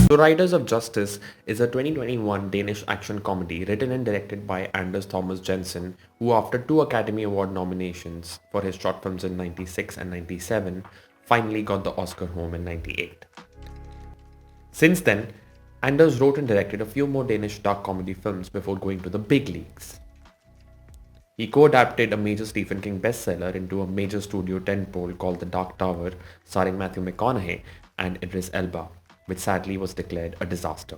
So Riders of Justice is a 2021 Danish action comedy written and directed by Anders Thomas Jensen, who after two Academy Award nominations for his short films in 96 and 97, finally got the Oscar home in 98. Since then, Anders wrote and directed a few more Danish dark comedy films before going to the big leagues. He co-adapted a major Stephen King bestseller into a major studio tentpole called The Dark Tower, starring Matthew McConaughey and Idris Elba, which sadly was declared a disaster.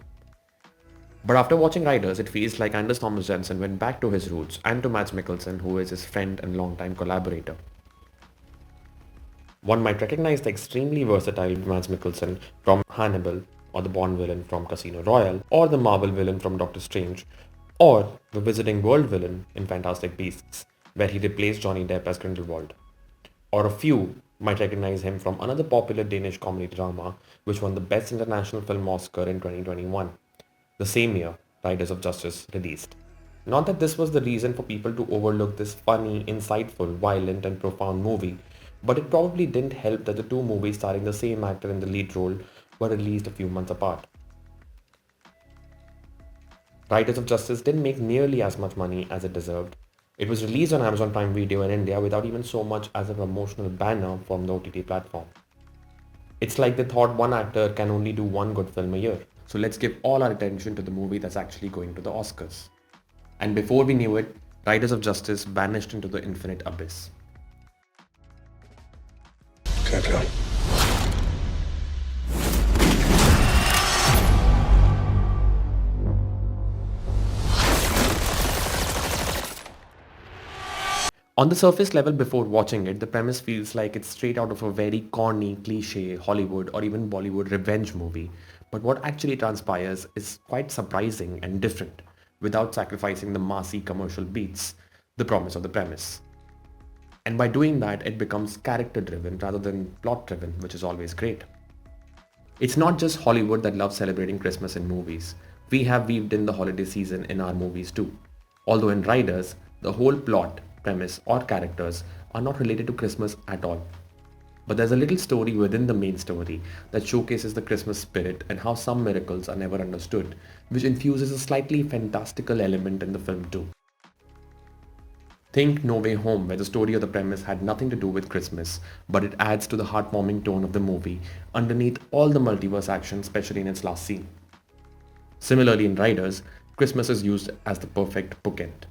But after watching Riders, it feels like Anders Thomas Jensen went back to his roots and to Mads Mikkelsen, who is his friend and longtime collaborator. One might recognize the extremely versatile Mads Mikkelsen from Hannibal, or the Bond villain from Casino Royale, or the Marvel villain from Doctor Strange, or the Wizarding World villain in Fantastic Beasts, where he replaced Johnny Depp as Grindelwald. Or a few might recognize him from another popular Danish comedy drama which won the Best International Film Oscar in 2021, the same year Riders of Justice released. Not that this was the reason for people to overlook this funny, insightful, violent and profound movie, but it probably didn't help that the two movies starring the same actor in the lead role were released a few months apart. Riders of Justice didn't make nearly as much money as it deserved. It was released on Amazon Prime Video in India without even so much as a promotional banner from the OTT platform. It's like they thought one actor can only do one good film a year, so let's give all our attention to the movie that's actually going to the Oscars. And before we knew it, Riders of Justice vanished into the infinite abyss. Très bien. On the surface level before watching it, the premise feels like it's straight out of a very corny, cliche Hollywood or even Bollywood revenge movie. But what actually transpires is quite surprising and different, without sacrificing the massy commercial beats, the promise of the premise. And by doing that, it becomes character driven rather than plot driven, which is always great. It's not just Hollywood that loves celebrating Christmas in movies. We have weaved in the holiday season in our movies too. Although in Riders, the whole plot, premise or characters are not related to Christmas at all. But there's a little story within the main story that showcases the Christmas spirit and how some miracles are never understood, which infuses a slightly fantastical element in the film too. Think No Way Home, where the story or the premise had nothing to do with Christmas, but it adds to the heartwarming tone of the movie underneath all the multiverse action, especially in its last scene. Similarly in Riders, Christmas is used as the perfect bookend.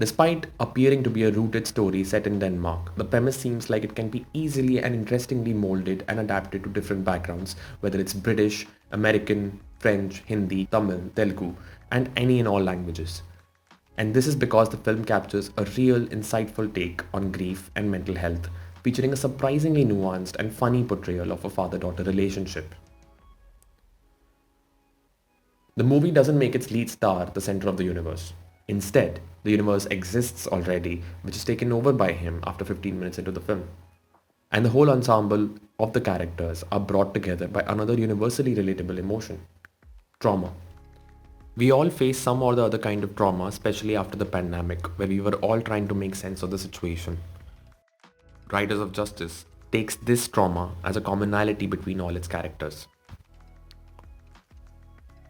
Despite appearing to be a rooted story set in Denmark, the premise seems like it can be easily and interestingly molded and adapted to different backgrounds, whether it's British, American, French, Hindi, Tamil, Telugu, and any and all languages. And this is because the film captures a real, insightful take on grief and mental health, featuring a surprisingly nuanced and funny portrayal of a father-daughter relationship. The movie doesn't make its lead star the center of the universe. Instead, the universe exists already, which is taken over by him after 15 minutes into the film. And the whole ensemble of the characters are brought together by another universally relatable emotion: trauma. We all face some or the other kind of trauma, especially after the pandemic, where we were all trying to make sense of the situation. Riders of Justice takes this trauma as a commonality between all its characters.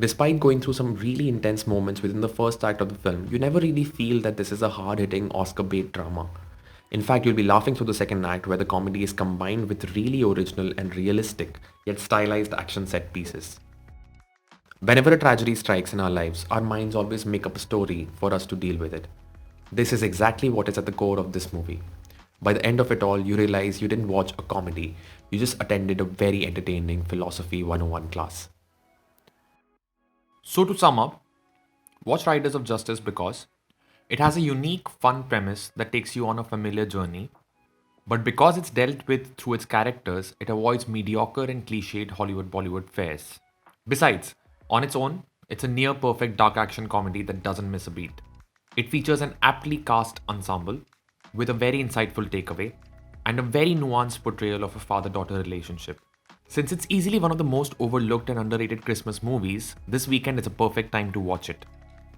Despite going through some really intense moments within the first act of the film, you never really feel that this is a hard-hitting Oscar-bait drama. In fact, you'll be laughing through the second act where the comedy is combined with really original and realistic, yet stylized action set pieces. Whenever a tragedy strikes in our lives, our minds always make up a story for us to deal with it. This is exactly what is at the core of this movie. By the end of it all, you realize you didn't watch a comedy, you just attended a very entertaining Philosophy 101 class. So to sum up, watch Riders of Justice because it has a unique, fun premise that takes you on a familiar journey, but because it's dealt with through its characters, it avoids mediocre and cliched Hollywood Bollywood fares. Besides, on its own, it's a near perfect dark action comedy that doesn't miss a beat. It features an aptly cast ensemble with a very insightful takeaway and a very nuanced portrayal of a father-daughter relationship. Since it's easily one of the most overlooked and underrated Christmas movies, this weekend is a perfect time to watch it.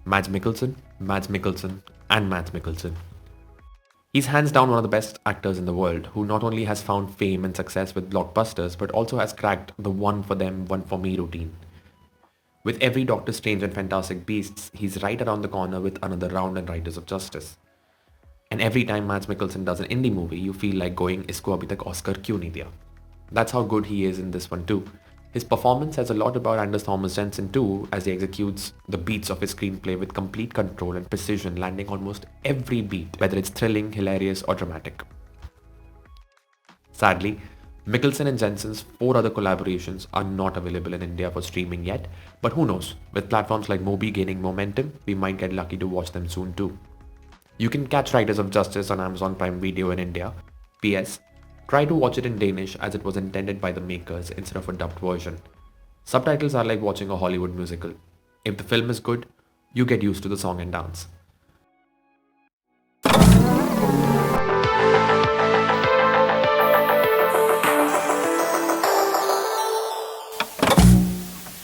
Mads Mikkelsen, Mads Mikkelsen, and Mads Mikkelsen. He's hands down one of the best actors in the world, who not only has found fame and success with blockbusters, but also has cracked the one for them, one for me routine. With every Doctor Strange and Fantastic Beasts, he's right around the corner with another round and Riders of Justice. And every time Mads Mikkelsen does an indie movie, you feel like going, "Isko abhi tak Oscar kyun nahi diya?" That's how good he is in this one too. His performance says a lot about Anders Thomas Jensen too, as he executes the beats of his screenplay with complete control and precision, landing almost every beat, whether it's thrilling, hilarious, or dramatic. Sadly, Mikkelsen and Jensen's four other collaborations are not available in India for streaming yet, but who knows, with platforms like Mobi gaining momentum, we might get lucky to watch them soon too. You can catch Riders of Justice on Amazon Prime Video in India. PS, try to watch it in Danish as it was intended by the makers instead of a dubbed version. Subtitles are like watching a Hollywood musical. If the film is good, you get used to the song and dance.